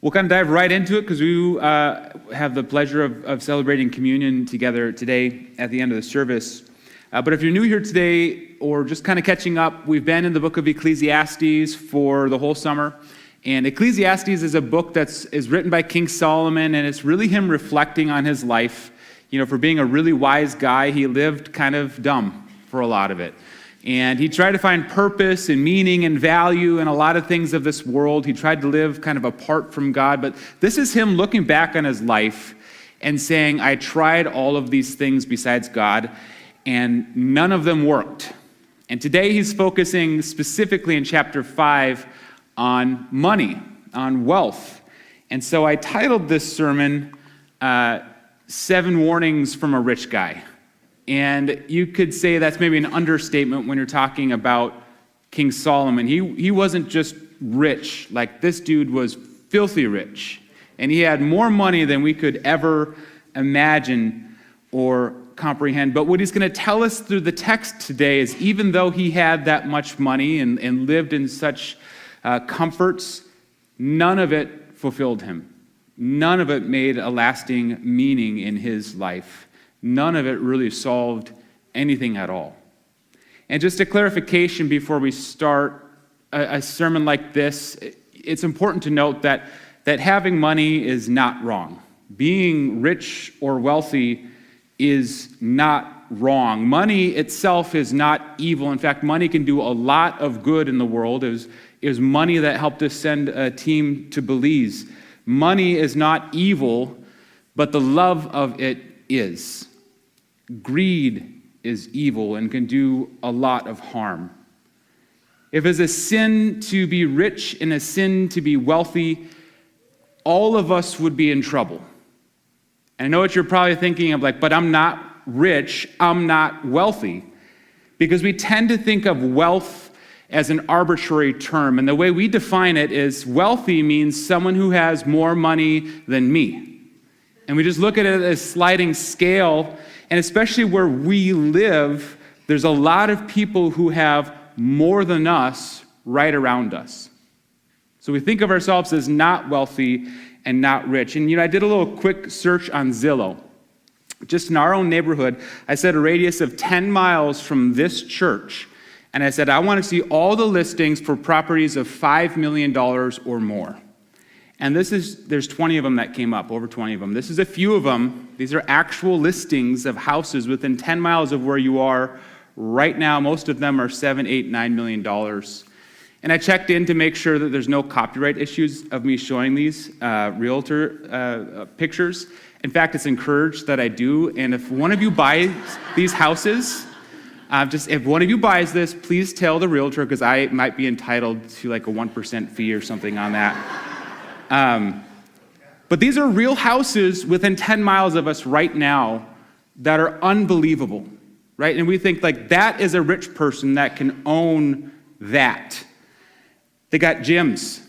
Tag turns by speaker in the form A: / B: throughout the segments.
A: We'll kind of dive right into it because we have the pleasure of celebrating communion together today at the end of the service. But if you're new here today or just kind of catching up, we've been in the book of Ecclesiastes for the whole summer. And Ecclesiastes is a book that is written by King Solomon, and it's really him reflecting on his life. You know, for being a really wise guy, he lived kind of dumb for a lot of it. And he tried to find purpose and meaning and value in a lot of things of this world. He tried to live kind of apart from God. But this is him looking back on his life and saying, I tried all of these things besides God, and none of them worked. And today he's focusing specifically in chapter 5 on money, on wealth. And so I titled this sermon, 7 Warnings from a Rich Guy. And you could say that's maybe an understatement when you're talking about King Solomon. He wasn't just rich. Like, this dude was filthy rich. And he had more money than we could ever imagine or comprehend. But what he's going to tell us through the text today is even though he had that much money and lived in such comforts, none of it fulfilled him. None of it made a lasting meaning in his life. None of it really solved anything at all. And just a clarification before we start a sermon like this, it's important to note that having money is not wrong. Being rich or wealthy is not wrong. Money itself is not evil. In fact, money can do a lot of good in the world. It was money that helped us send a team to Belize. Money is not evil, but the love of it is. Greed is evil and can do a lot of harm. If it's a sin to be rich and a sin to be wealthy, all of us would be in trouble. And I know what you're probably thinking of, like, but I'm not rich, I'm not wealthy. Because we tend to think of wealth as an arbitrary term. And the way we define it is wealthy means someone who has more money than me. And we just look at it as a sliding scale. And especially where we live, there's a lot of people who have more than us right around us. So we think of ourselves as not wealthy and not rich. And I did a little quick search on Zillow. Just in our own neighborhood, I set a radius of 10 miles from this church. And I said, I want to see all the listings for properties of $5 million or more. And there's 20 of them that came up, over 20 of them. This is a few of them. These are actual listings of houses within 10 miles of where you are right now. Most of them are $7, $8, $9 million. And I checked in to make sure that there's no copyright issues of me showing these realtor pictures. In fact, it's encouraged that I do. And if one of you buys these houses, if one of you buys this, please tell the realtor, because I might be entitled to like a 1% fee or something on that. But these are real houses within 10 miles of us right now that are unbelievable, right? And we think like that is a rich person that can own that. They got gyms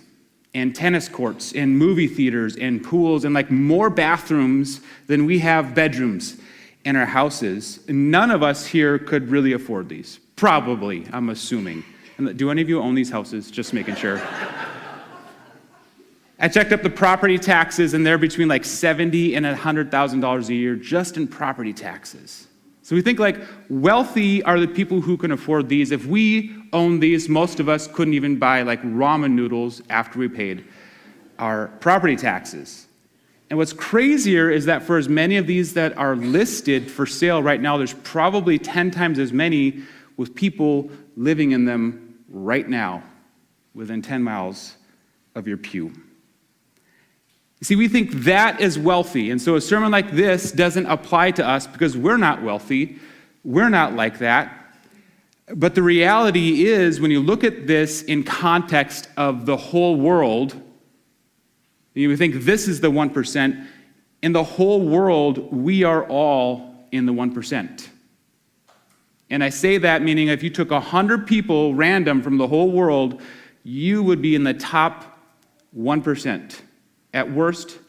A: and tennis courts and movie theaters and pools and like more bathrooms than we have bedrooms in our houses. And none of us here could really afford these. Probably, I'm assuming. And do any of you own these houses? Just making sure. I checked up the property taxes, and they're between like $70,000 and $100,000 a year just in property taxes. So we think like wealthy are the people who can afford these. If we owned these, most of us couldn't even buy like ramen noodles after we paid our property taxes. And what's crazier is that for as many of these that are listed for sale right now, there's probably 10 times as many with people living in them right now within 10 miles of your pew. You see, we think that is wealthy, and so a sermon like this doesn't apply to us because we're not wealthy. We're not like that. But the reality is, when you look at this in context of the whole world, you would think this is the 1%. In the whole world, we are all in the 1%. And I say that meaning if you took 100 people random from the whole world, you would be in the top 1%. At worst,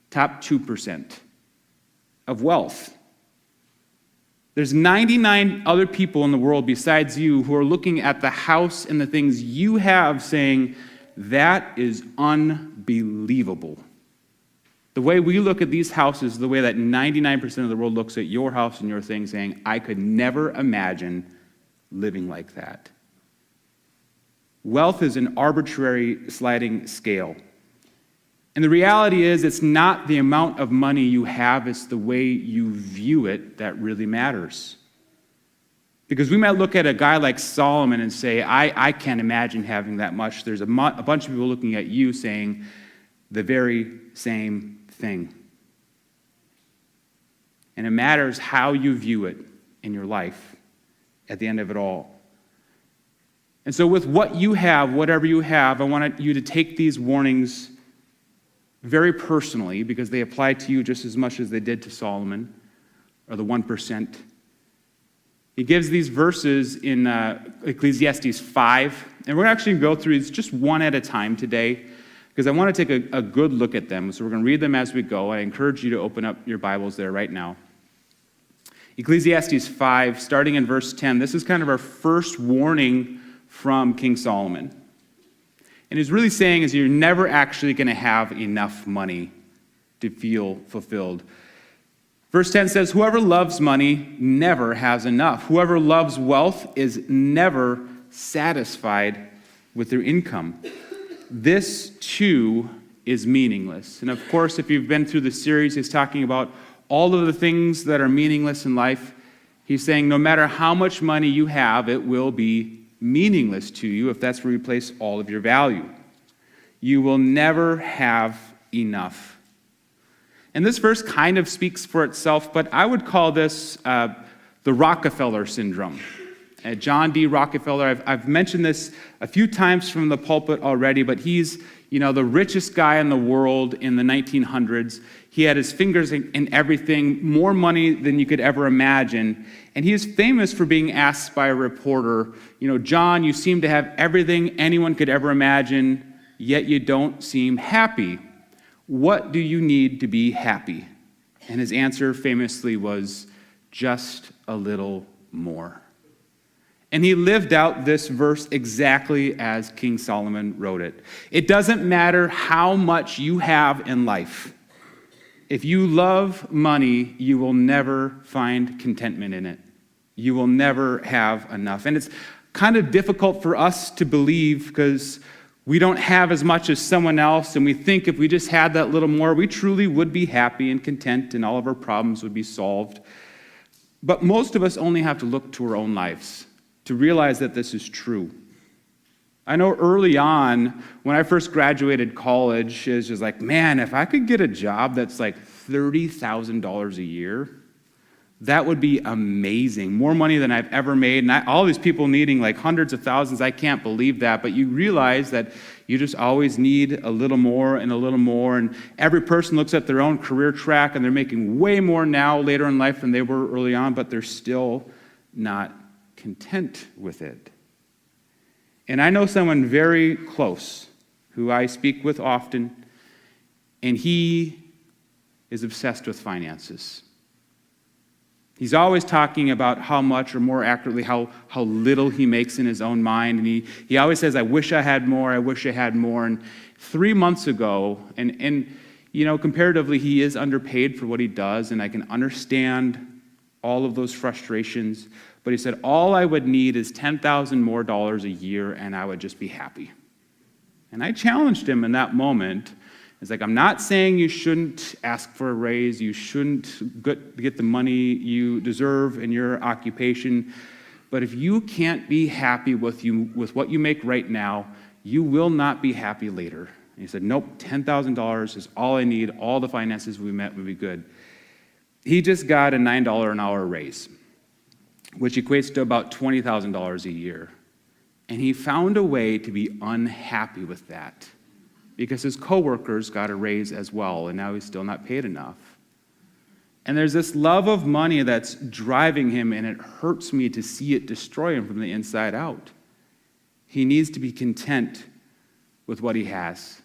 A: top 2% of wealth. There's 99 other people in the world besides you who are looking at the house and the things you have saying, That is unbelievable. The way we look at these houses, the way that 99% of the world looks at your house and your thing, saying, I could never imagine living like that. Wealth is an arbitrary sliding scale. And the reality is, it's not the amount of money you have, it's the way you view it that really matters. Because we might look at a guy like Solomon and say, I can't imagine having that much. There's a bunch of people looking at you saying the very same thing. And it matters how you view it in your life at the end of it all. And so with what you have, whatever you have, I want you to take these warnings very personally, because they apply to you just as much as they did to Solomon, or the 1%. He gives these verses in Ecclesiastes 5, and we're actually going to go through these just one at a time today, because I want to take a good look at them. So we're going to read them as we go. I encourage you to open up your Bibles there right now. Ecclesiastes 5, starting in verse 10. This is kind of our first warning from King Solomon. And he's really saying is you're never actually going to have enough money to feel fulfilled. Verse 10 says, whoever loves money never has enough. Whoever loves wealth is never satisfied with their income. This, too, is meaningless. And of course, if you've been through the series, he's talking about all of the things that are meaningless in life. He's saying no matter how much money you have, it will be meaningless to you if that's where you place all of your value. You will never have enough. And this verse kind of speaks for itself, but I would call this the Rockefeller syndrome. John D. Rockefeller, I've mentioned this a few times from the pulpit already, but he's the richest guy in the world in the 1900s. He had his fingers in everything, more money than you could ever imagine. And he is famous for being asked by a reporter, John, you seem to have everything anyone could ever imagine, yet you don't seem happy. What do you need to be happy? And his answer famously was, just a little more. And he lived out this verse exactly as King Solomon wrote it. It doesn't matter how much you have in life. If you love money, you will never find contentment in it. You will never have enough. And it's kind of difficult for us to believe because we don't have as much as someone else, and we think if we just had that little more, we truly would be happy and content, and all of our problems would be solved. But most of us only have to look to our own lives to realize that this is true. I know early on, when I first graduated college, it was just like, man, if I could get a job that's like $30,000 a year, that would be amazing. More money than I've ever made. And all these people needing like hundreds of thousands, I can't believe that. But you realize that you just always need a little more and a little more. And every person looks at their own career track and they're making way more now later in life than they were early on, but they're still not content with it. And I know someone very close who I speak with often, and he is obsessed with finances. He's always talking about how much, or more accurately, how little he makes in his own mind. And he always says, I wish I had more, I wish I had more. And 3 months ago, and comparatively, he is underpaid for what he does, and I can understand all of those frustrations. But he said, all I would need is $10,000 more a year, and I would just be happy. And I challenged him in that moment. It's like, I'm not saying you shouldn't ask for a raise, you shouldn't get the money you deserve in your occupation, but if you can't be happy with what you make right now, you will not be happy later. And he said, nope, $10,000 is all I need, all the finances we met would be good. He just got a $9 an hour raise, which equates to about $20,000 a year. And he found a way to be unhappy with that, because his coworkers got a raise as well, and now he's still not paid enough. And there's this love of money that's driving him, and it hurts me to see it destroy him from the inside out. He needs to be content with what he has,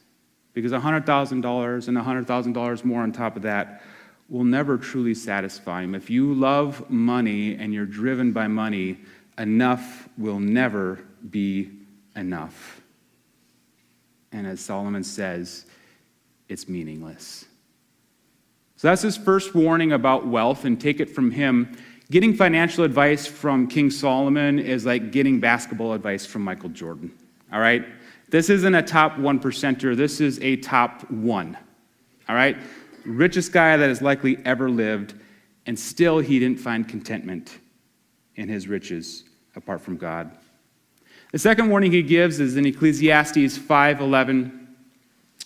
A: because $100,000 and $100,000 more on top of that will never truly satisfy him. If you love money and you're driven by money, enough will never be enough. And as Solomon says, it's meaningless. So that's his first warning about wealth, and take it from him. Getting financial advice from King Solomon is like getting basketball advice from Michael Jordan, all right? This isn't a top 1%er. This is a top 1, all right? Richest guy that has likely ever lived, and still he didn't find contentment in his riches apart from God. The second warning he gives is in Ecclesiastes 5:11.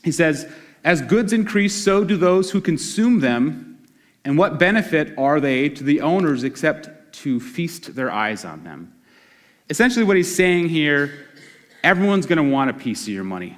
A: He says, "As goods increase, so do those who consume them, and what benefit are they to the owners except to feast their eyes on them?" Essentially what he's saying here, everyone's going to want a piece of your money.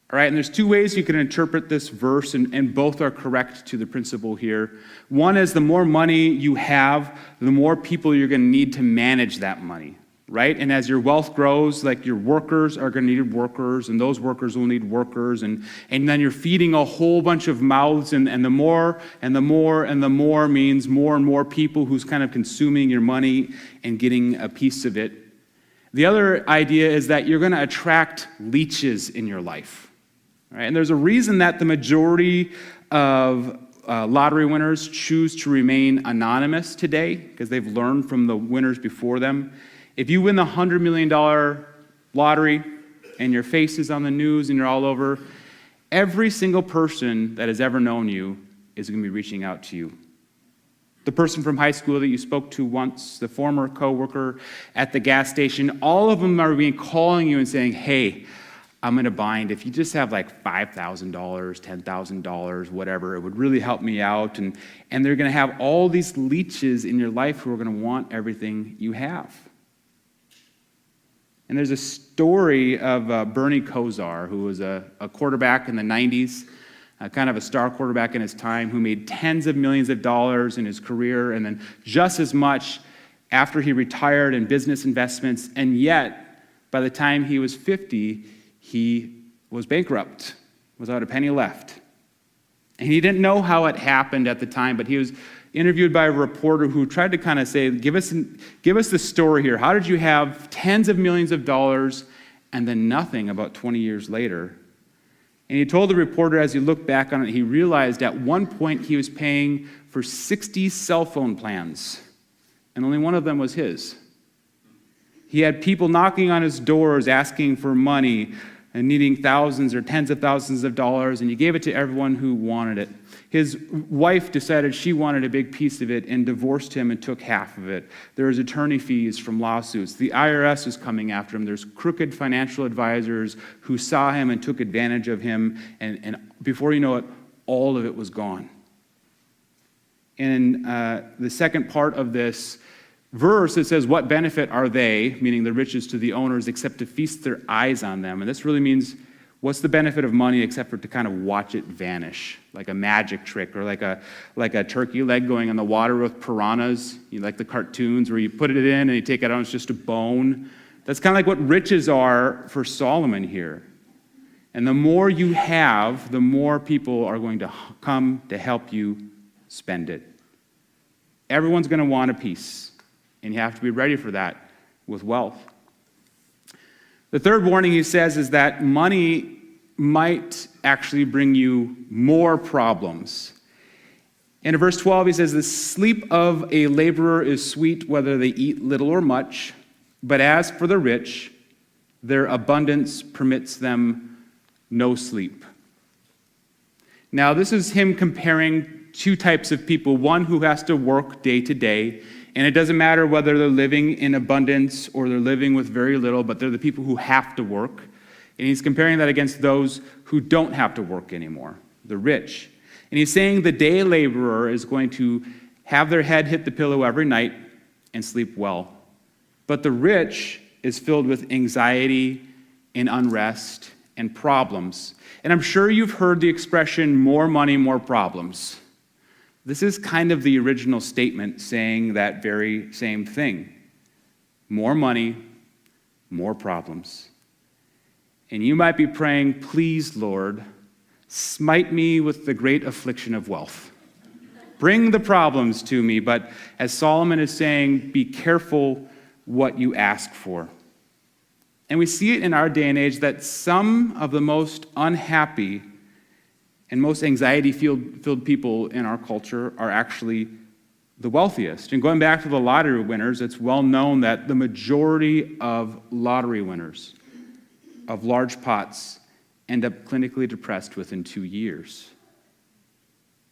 A: All right, and there's two ways you can interpret this verse, and both are correct to the principle here. One is the more money you have, the more people you're going to need to manage that money. Right? And as your wealth grows, like your workers are going to need workers, and those workers will need workers, and then you're feeding a whole bunch of mouths, and the more and the more and the more means more and more people who's kind of consuming your money and getting a piece of it. The other idea is that you're going to attract leeches in your life. Right? And there's a reason that the majority of lottery winners choose to remain anonymous today, because they've learned from the winners before them. If you win the $100 million lottery and your face is on the news and you're all over, every single person that has ever known you is going to be reaching out to you. The person from high school that you spoke to once, the former coworker at the gas station, all of them are calling you and saying, "Hey, I'm in a bind. If you just have like $5,000, $10,000, whatever, it would really help me out." And they're going to have all these leeches in your life who are going to want everything you have. And there's a story of Bernie Kosar, who was a quarterback in the 90s, kind of a star quarterback in his time, who made tens of millions of dollars in his career, and then just as much after he retired in business investments. And yet, by the time he was 50, he was bankrupt, without a penny left. And he didn't know how it happened at the time, but he was interviewed by a reporter who tried to kind of say, give us the story here. How did you have tens of millions of dollars and then nothing about 20 years later? And he told the reporter, as he looked back on it, he realized at one point he was paying for 60 cell phone plans, and only one of them was his. He had people knocking on his doors asking for money and needing thousands or tens of thousands of dollars, and he gave it to everyone who wanted it. His wife decided she wanted a big piece of it and divorced him and took half of it. There was attorney fees from lawsuits. The IRS is coming after him. There's crooked financial advisors who saw him and took advantage of him, and before you know it, all of it was gone. And the second part of this verse, it says, "What benefit are they," meaning the riches, "to the owners except to feast their eyes on them?" And this really means, what's the benefit of money except for to kind of watch it vanish, like a magic trick, or like a turkey leg going in the water with piranhas, like the cartoons where you put it in and you take it out and it's just a bone. That's kind of like what riches are for Solomon here. And the more you have, the more people are going to come to help you spend it. Everyone's going to want a piece, and you have to be ready for that with wealth. The third warning he says is that money might actually bring you more problems. In verse 12, he says, "The sleep of a laborer is sweet, whether they eat little or much. But as for the rich, their abundance permits them no sleep." Now, this is him comparing two types of people. One who has to work day to day, and it doesn't matter whether they're living in abundance or they're living with very little, but they're the people who have to work. And he's comparing that against those who don't have to work anymore, the rich. And he's saying the day laborer is going to have their head hit the pillow every night and sleep well. But the rich is filled with anxiety and unrest and problems. And I'm sure you've heard the expression, more money, more problems. This is kind of the original statement saying that very same thing. More money, more problems. And you might be praying, "Please, Lord, smite me with the great affliction of wealth. Bring the problems to me." But as Solomon is saying, be careful what you ask for. And we see it in our day and age that some of the most unhappy and most anxiety-filled people in our culture are actually the wealthiest. And going back to the lottery winners, it's well known that the majority of lottery winners of large pots end up clinically depressed within 2 years.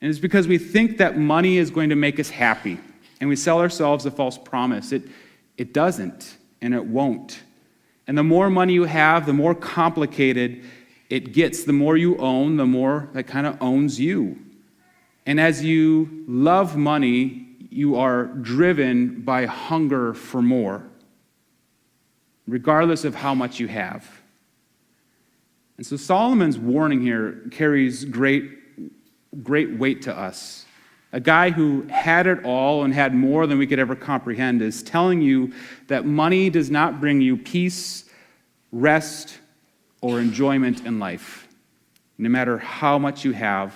A: And it's because we think that money is going to make us happy, and we sell ourselves a false promise. It doesn't, and it won't. And the more money you have, the more complicated it gets. The more you own, the more that kind of owns you. And as you love money, you are driven by hunger for more, regardless of how much you have. And so Solomon's warning here carries great weight to us. A guy who had it all and had more than we could ever comprehend is telling you that money does not bring you peace, rest, or enjoyment in life, no matter how much you have,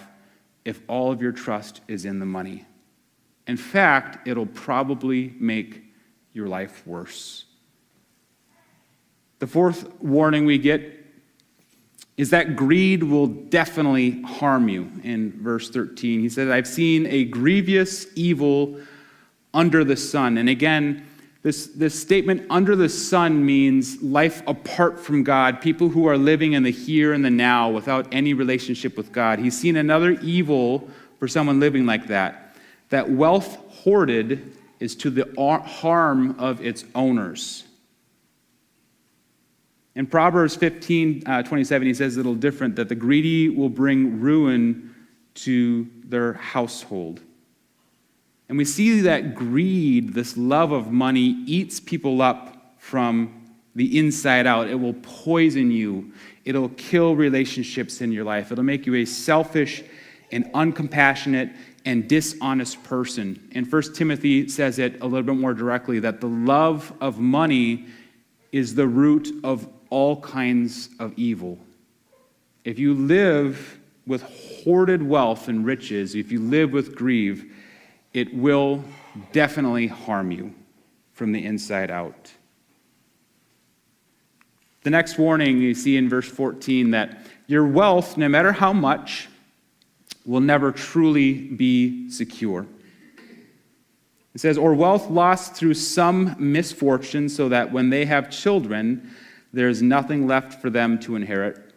A: if all of your trust is in the money. In fact, it'll probably make your life worse. The fourth warning we get is that greed will definitely harm you. In verse 13, he says, I've seen a grievous evil under the sun. And again, this statement, under the sun, means life apart from God, people who are living in the here and the now without any relationship with God. He's seen another evil for someone living like that wealth hoarded is to the harm of its owners. In Proverbs 15:27, he says a little different, that the greedy will bring ruin to their household. And we see that greed, this love of money, eats people up from the inside out. It will poison you. It'll kill relationships in your life. It'll make you a selfish and uncompassionate and dishonest person. And 1 Timothy says it a little bit more directly, that the love of money is the root of all kinds of evil. If you live with hoarded wealth and riches, if you live with greed, it will definitely harm you from the inside out. The next warning you see in verse 14, that your wealth, no matter how much, will never truly be secure. It says, or wealth lost through some misfortune, so that when they have children, there's nothing left for them to inherit.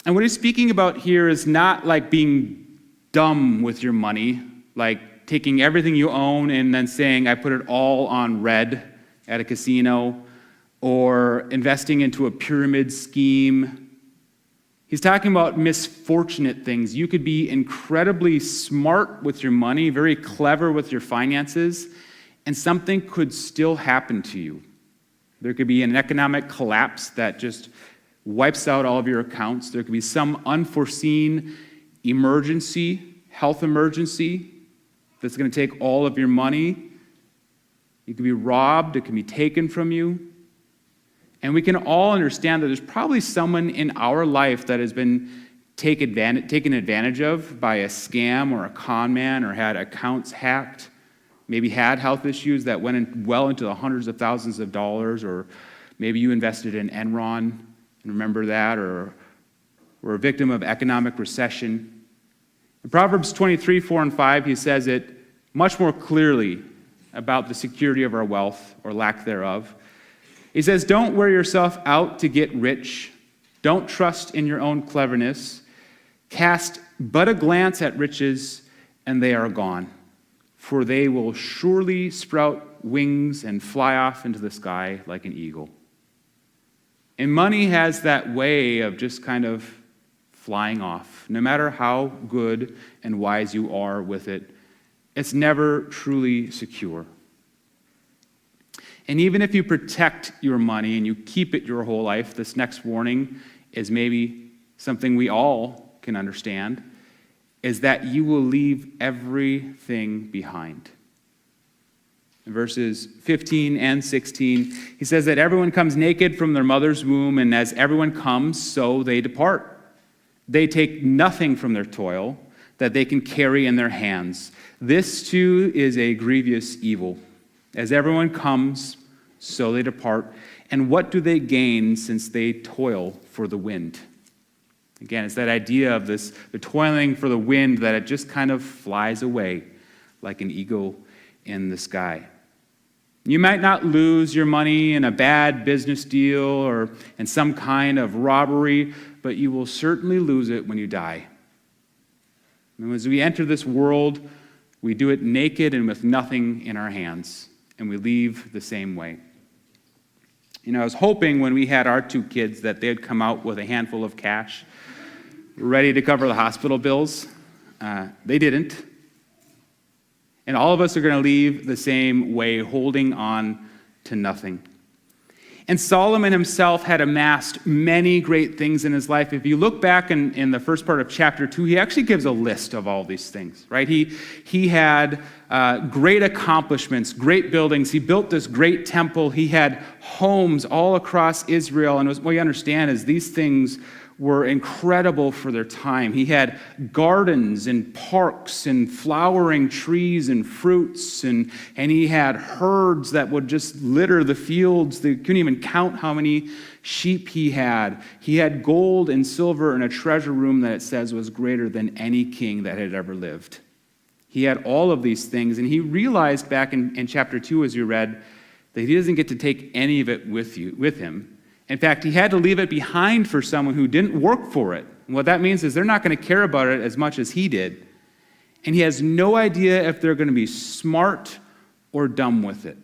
A: And what he's speaking about here is not like being dumb with your money, like taking everything you own and then saying, I put it all on red at a casino, or investing into a pyramid scheme. He's talking about misfortunate things. You could be incredibly smart with your money, very clever with your finances, and something could still happen to you. There could be an economic collapse that just wipes out all of your accounts. There could be some unforeseen emergency, health emergency, that's going to take all of your money. You could be robbed. It can be taken from you. And we can all understand that there's probably someone in our life that has been taken advantage of by a scam or a con man, or had accounts hacked, maybe had health issues that went well into the hundreds of thousands of dollars, or maybe you invested in Enron, and remember that, or were a victim of economic recession. In Proverbs 23:4-5, he says it much more clearly about the security of our wealth, or lack thereof. He says, don't wear yourself out to get rich. Don't trust in your own cleverness. Cast but a glance at riches, and they are gone. For they will surely sprout wings and fly off into the sky like an eagle. And money has that way of just kind of flying off. No matter how good and wise you are with it, it's never truly secure. And even if you protect your money and you keep it your whole life, this next warning is maybe something we all can understand, is that you will leave everything behind. In verses 15 and 16, he says that everyone comes naked from their mother's womb, and as everyone comes, so they depart. They take nothing from their toil that they can carry in their hands. This too is a grievous evil. As everyone comes, so they depart. And what do they gain since they toil for the wind? Again, it's that idea of the toiling for the wind, that it just kind of flies away like an eagle in the sky. You might not lose your money in a bad business deal or in some kind of robbery, but you will certainly lose it when you die. And as we enter this world, we do it naked and with nothing in our hands, and we leave the same way. I was hoping when we had our 2 kids that they'd come out with a handful of cash, ready to cover the hospital bills. They didn't. And all of us are going to leave the same way, holding on to nothing. And Solomon himself had amassed many great things in his life. If you look back in the first part of chapter 2, he actually gives a list of all these things, right? He had great accomplishments, great buildings. He built this great temple. He had homes all across Israel. And what you understand is these things were incredible for their time. He had gardens and parks and flowering trees and fruits, and he had herds that would just litter the fields. They couldn't even count how many sheep he had. He had gold and silver in a treasure room that it says was greater than any king that had ever lived. He had all of these things, and he realized back in chapter 2, as you read, that he doesn't get to take any of it with him. In fact, he had to leave it behind for someone who didn't work for it. And what that means is they're not going to care about it as much as he did. And he has no idea if they're going to be smart or dumb with it.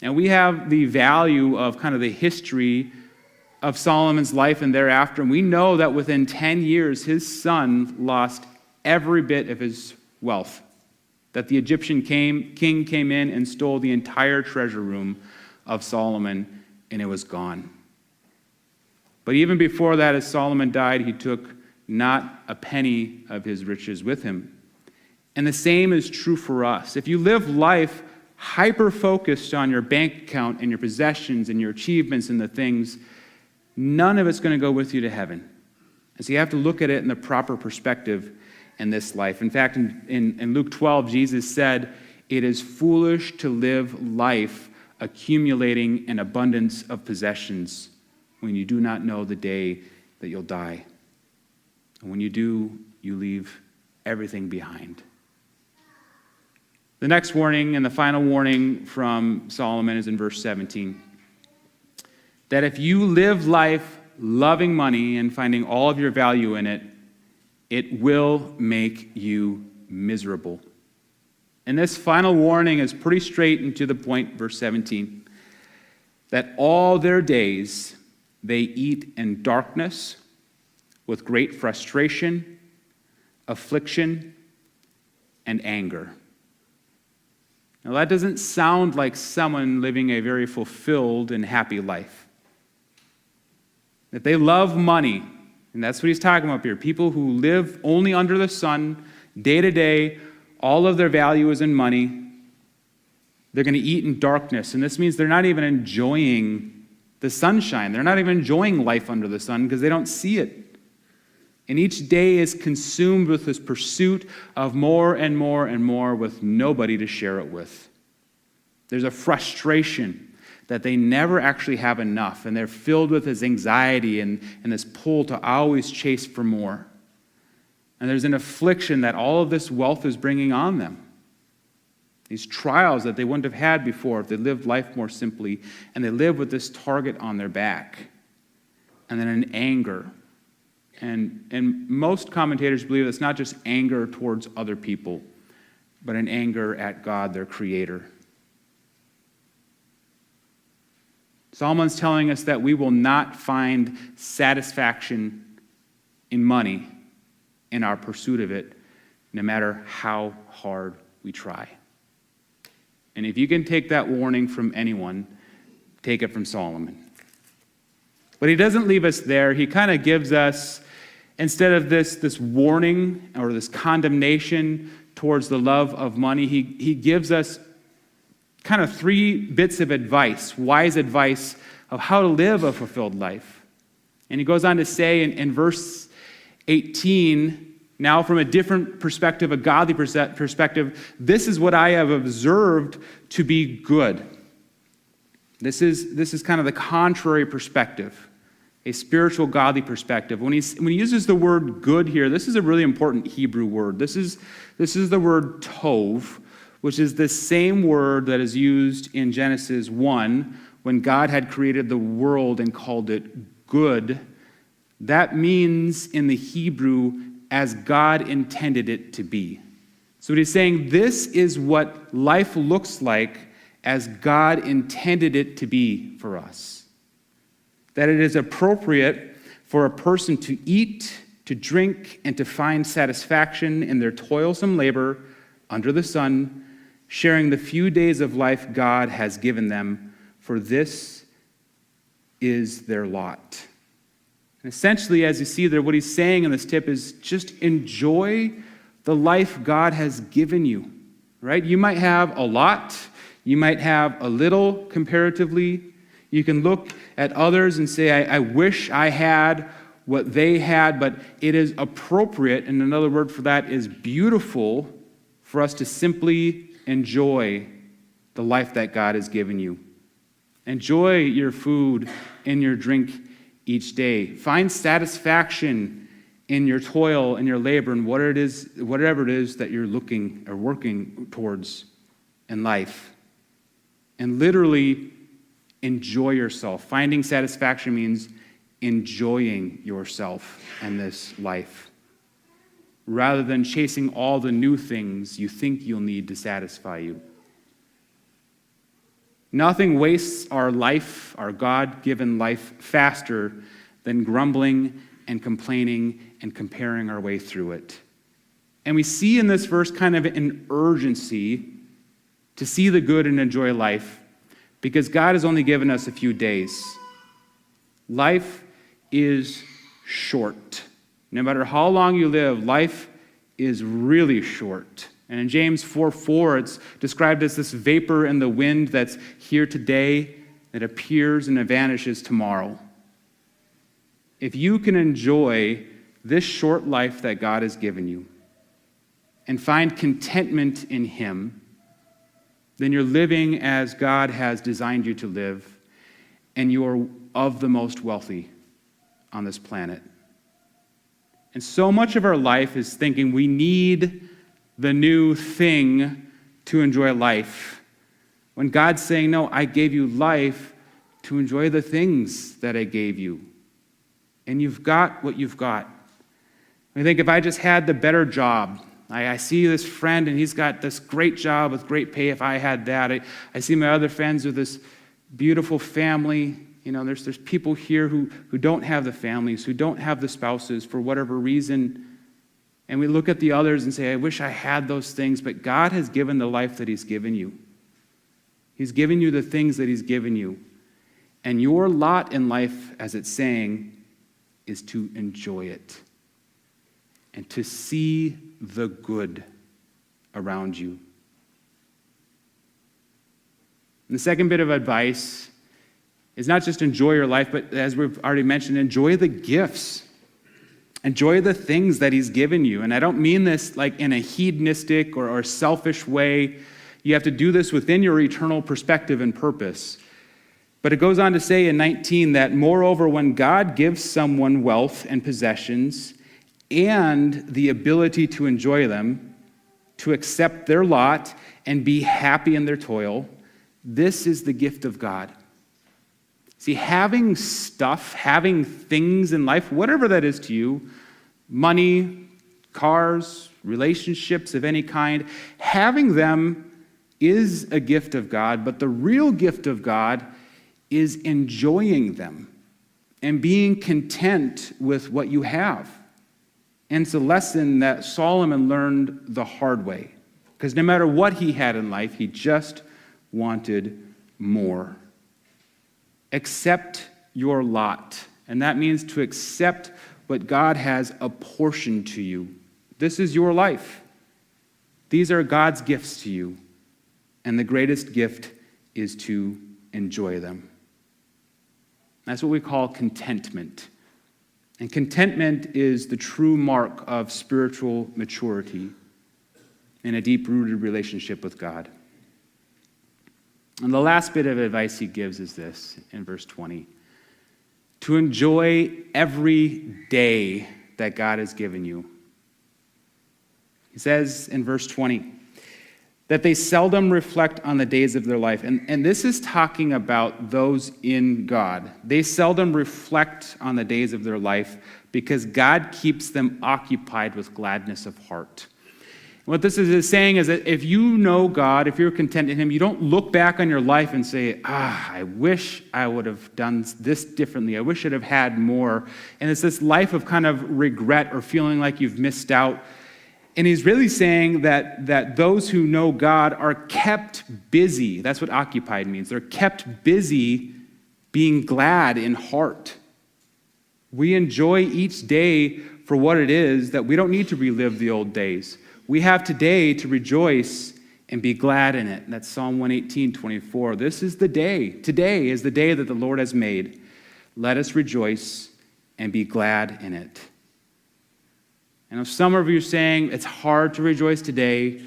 A: And we have the value of kind of the history of Solomon's life and thereafter. And we know that within 10 years, his son lost every bit of his wealth. That the Egyptian king came in and stole the entire treasure room of Solomon, and it was gone. But even before that, as Solomon died, he took not a penny of his riches with him. And the same is true for us. If you live life hyper-focused on your bank account and your possessions and your achievements and the things, none of it's going to go with you to heaven. And so you have to look at it in the proper perspective in this life. In fact, in Luke 12, Jesus said, "It is foolish to live life accumulating an abundance of possessions when you do not know the day that you'll die. And when you do, you leave everything behind." The next warning and the final warning from Solomon is in verse 17. That if you live life loving money and finding all of your value in it, it will make you miserable. And this final warning is pretty straight and to the point, verse 17, that all their days they eat in darkness with great frustration, affliction, and anger. Now that doesn't sound like someone living a very fulfilled and happy life. That they love money, and that's what he's talking about here. People who live only under the sun, day to day, all of their value is in money. They're going to eat in darkness. And this means they're not even enjoying the sunshine. They're not even enjoying life under the sun because they don't see it. And each day is consumed with this pursuit of more and more and more with nobody to share it with. There's a frustration that they never actually have enough. And they're filled with this anxiety and this pull to always chase for more. And there's an affliction that all of this wealth is bringing on them. These trials that they wouldn't have had before if they lived life more simply. And they live with this target on their back. And then an anger. And most commentators believe it's not just anger towards other people, but an anger at God, their creator. Solomon's telling us that we will not find satisfaction in money in our pursuit of it, no matter how hard we try. And if you can take that warning from anyone, take it from Solomon. But he doesn't leave us there. He kind of gives us, instead of this warning or this condemnation towards the love of money, he gives us kind of 3 bits of advice, wise advice of how to live a fulfilled life. And he goes on to say in verse 18, now from a different perspective, a godly perspective, this is what I have observed to be good. This is kind of the contrary perspective, a spiritual, godly perspective. When he uses the word good here, this is a really important Hebrew word. This is the word tov, which is the same word that is used in Genesis 1 when God had created the world and called it good. That means in the Hebrew, as God intended it to be. So what he's saying, this is what life looks like as God intended it to be for us. That it is appropriate for a person to eat, to drink, and to find satisfaction in their toilsome labor under the sun, sharing the few days of life God has given them, for this is their lot. And essentially, as you see there, what he's saying in this tip is just enjoy the life God has given you, right? You might have a lot, you might have a little comparatively. You can look at others and say, I wish I had what they had, but it is appropriate, and another word for that is beautiful, for us to simply enjoy the life that God has given you. Enjoy your food and your drink each day. Find satisfaction in your toil and your labor and whatever it is that you're looking or working towards in life. And literally enjoy yourself. Finding satisfaction means enjoying yourself and this life, rather than chasing all the new things you think you'll need to satisfy you. Nothing wastes our life, our God-given life, faster than grumbling and complaining and comparing our way through it. And we see in this verse kind of an urgency to see the good and enjoy life, because God has only given us a few days. Life is short. No matter how long you live, life is really short. And in James 4:4, it's described as this vapor in the wind that's here today, that appears and vanishes tomorrow. If you can enjoy this short life that God has given you and find contentment in Him, then you're living as God has designed you to live, and you are of the most wealthy on this planet. And so much of our life is thinking we need the new thing to enjoy life, when God's saying, no, I gave you life to enjoy the things that I gave you. And you've got what you've got. I think if I just had the better job, I see this friend and he's got this great job with great pay. If I had that, I see my other friends with this beautiful family. You know, there's people here who don't have the families, who don't have the spouses for whatever reason. And we look at the others and say, I wish I had those things, but God has given the life that He's given you. He's given you the things that He's given you. And your lot in life, as it's saying, is to enjoy it and to see the good around you. And the second bit of advice is not just enjoy your life, but as we've already mentioned, enjoy the gifts. Enjoy the things that He's given you. And I don't mean this like in a hedonistic or selfish way. You have to do this within your eternal perspective and purpose. But it goes on to say in 19 that, moreover, when God gives someone wealth and possessions and the ability to enjoy them, to accept their lot and be happy in their toil, this is the gift of God. See, having stuff, having things in life, whatever that is to you, money, cars, relationships of any kind, having them is a gift of God, but the real gift of God is enjoying them and being content with what you have. And it's a lesson that Solomon learned the hard way, because no matter what he had in life, he just wanted more. Accept your lot, and that means to accept what God has apportioned to you. This is your life. These are God's gifts to you, and the greatest gift is to enjoy them. That's what we call contentment. And contentment is the true mark of spiritual maturity in a deep-rooted relationship with God. And the last bit of advice he gives is this in verse 20. To enjoy every day that God has given you. He says in verse 20 that they seldom reflect on the days of their life. And this is talking about those in God. They seldom reflect on the days of their life because God keeps them occupied with gladness of heart. What this is saying is that if you know God, if you're content in him, you don't look back on your life and say, I wish I would have done this differently. I wish I'd have had more. And it's this life of kind of regret or feeling like you've missed out. And he's really saying that those who know God are kept busy. That's what occupied means. They're kept busy being glad in heart. We enjoy each day for what it is, that we don't need to relive the old days. We have today to rejoice and be glad in it. And that's Psalm 118:24. This is the day. Today is the day that the Lord has made. Let us rejoice and be glad in it. And if some of you are saying it's hard to rejoice today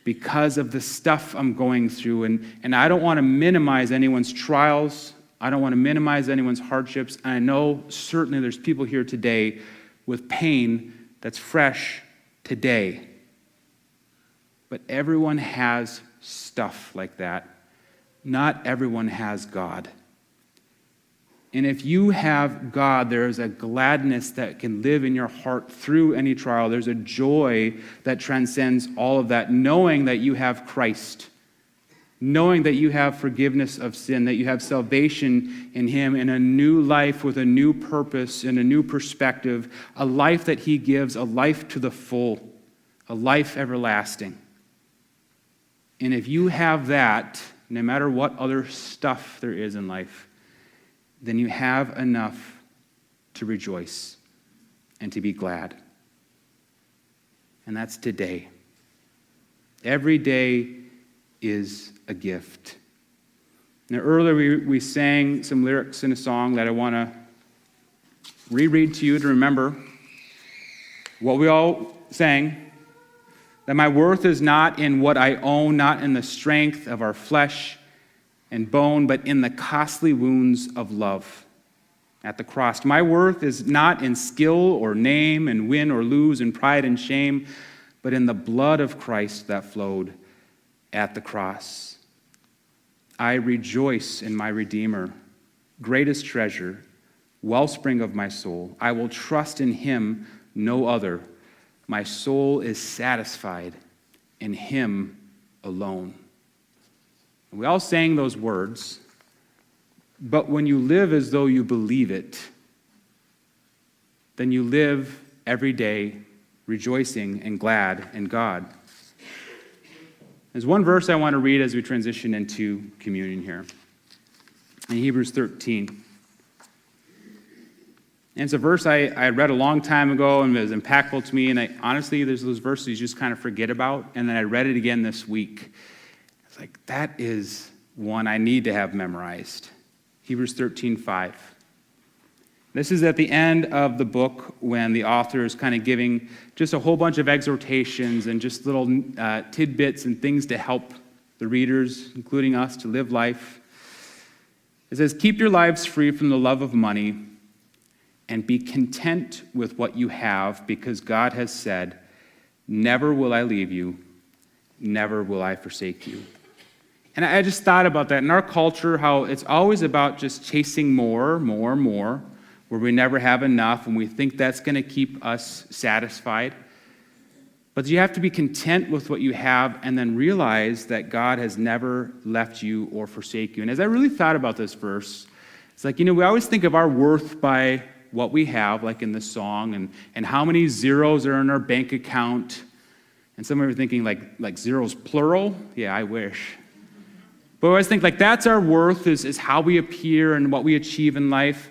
A: because of the stuff I'm going through, and I don't want to minimize anyone's trials, I don't want to minimize anyone's hardships, and I know certainly there's people here today with pain that's fresh today. But everyone has stuff like that. Not everyone has God. And if you have God, there is a gladness that can live in your heart through any trial. There's a joy that transcends all of that, knowing that you have Christ, knowing that you have forgiveness of sin, that you have salvation in him, and a new life with a new purpose and a new perspective, a life that he gives, a life to the full, a life everlasting. And if you have that, no matter what other stuff there is in life, then you have enough to rejoice and to be glad. And that's today. Every day is a gift. Now, earlier we sang some lyrics in a song that I want to reread to you to remember what we all sang. That my worth is not in what I own, not in the strength of our flesh and bone, but in the costly wounds of love at the cross. My worth is not in skill or name and win or lose and pride and shame, but in the blood of Christ that flowed at the cross. I rejoice in my Redeemer, greatest treasure, wellspring of my soul. I will trust in him, no other. My soul is satisfied in him alone. We all sang those words, but when you live as though you believe it, then you live every day rejoicing and glad in God. There's one verse I want to read as we transition into communion here. In Hebrews 13. And it's a verse I read a long time ago and it was impactful to me. And honestly, there's those verses you just kind of forget about. And then I read it again this week. It's like, that is one I need to have memorized. Hebrews 13:5. This is at the end of the book when the author is kind of giving just a whole bunch of exhortations and just little tidbits and things to help the readers, including us, to live life. It says, keep your lives free from the love of money and be content with what you have, because God has said, never will I leave you, never will I forsake you. And I just thought about that in our culture, how it's always about just chasing more, where we never have enough and we think that's going to keep us satisfied. But you have to be content with what you have and then realize that God has never left you or forsake you. And as I really thought about this verse, it's like, we always think of our worth by what we have, like in the song, and how many zeros are in our bank account. And some of you are thinking like zeros plural. Yeah, I wish. But I always think like that's our worth, is how we appear and what we achieve in life.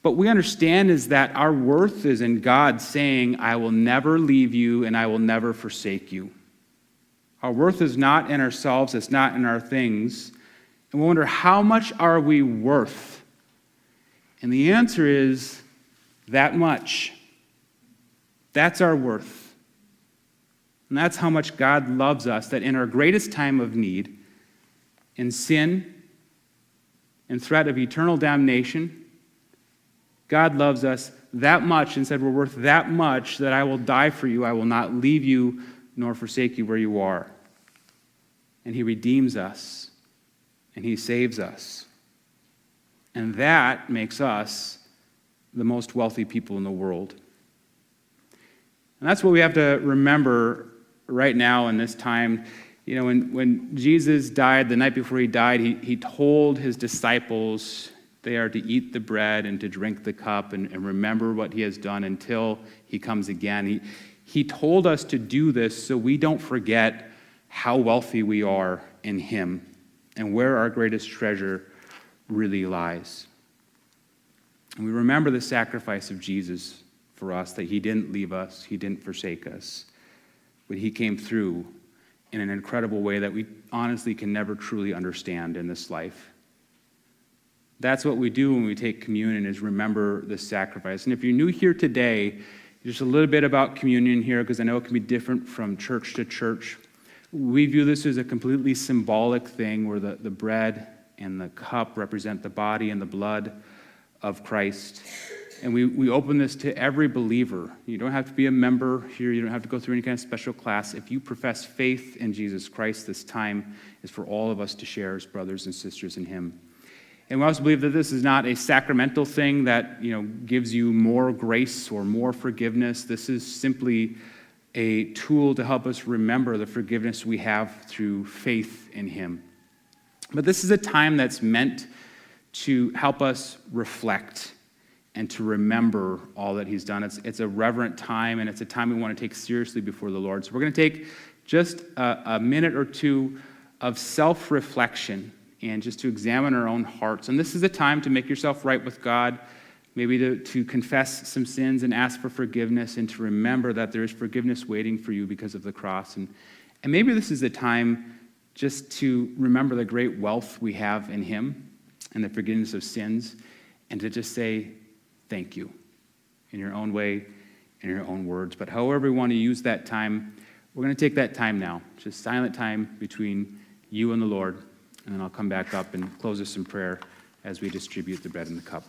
A: But we understand is that our worth is in God saying, I will never leave you and I will never forsake you. Our worth is not in ourselves, it's not in our things. And we wonder, how much are we worth? And the answer is that much. That's our worth. And that's how much God loves us, that in our greatest time of need, in sin and threat of eternal damnation, God loves us that much and said, we're worth that much that I will die for you. I will not leave you nor forsake you where you are. And he redeems us, and he saves us. And that makes us the most wealthy people in the world. And that's what we have to remember right now in this time. You know, when Jesus died, the night before he died, he told his disciples they are to eat the bread and to drink the cup and remember what he has done until he comes again. He told us to do this so we don't forget how wealthy we are in him and where our greatest treasure really lies. And we remember the sacrifice of Jesus for us, that he didn't leave us, he didn't forsake us, but he came through in an incredible way that we honestly can never truly understand in this life. That's what we do when we take communion, is remember the sacrifice. And if you're new here today, just a little bit about communion here, because I know it can be different from church to church. We view this as a completely symbolic thing where the bread and the cup represent the body and the blood of Christ. And we open this to every believer. You don't have to be a member here. You don't have to go through any kind of special class. If you profess faith in Jesus Christ, this time is for all of us to share as brothers and sisters in him. And we also believe that this is not a sacramental thing that, gives you more grace or more forgiveness. This is simply a tool to help us remember the forgiveness we have through faith in him. But this is a time that's meant to help us reflect and to remember all that he's done. It's a reverent time, and it's a time we want to take seriously before the Lord. So we're going to take just a minute or two of self-reflection and just to examine our own hearts. And this is a time to make yourself right with God, maybe to confess some sins and ask for forgiveness, and to remember that there is forgiveness waiting for you because of the cross. And maybe this is a time just to remember the great wealth we have in him and the forgiveness of sins, and to just say thank you in your own way, in your own words. But however you want to use that time, we're going to take that time now, just silent time between you and the Lord, and then I'll come back up and close us in prayer as we distribute the bread and the cup.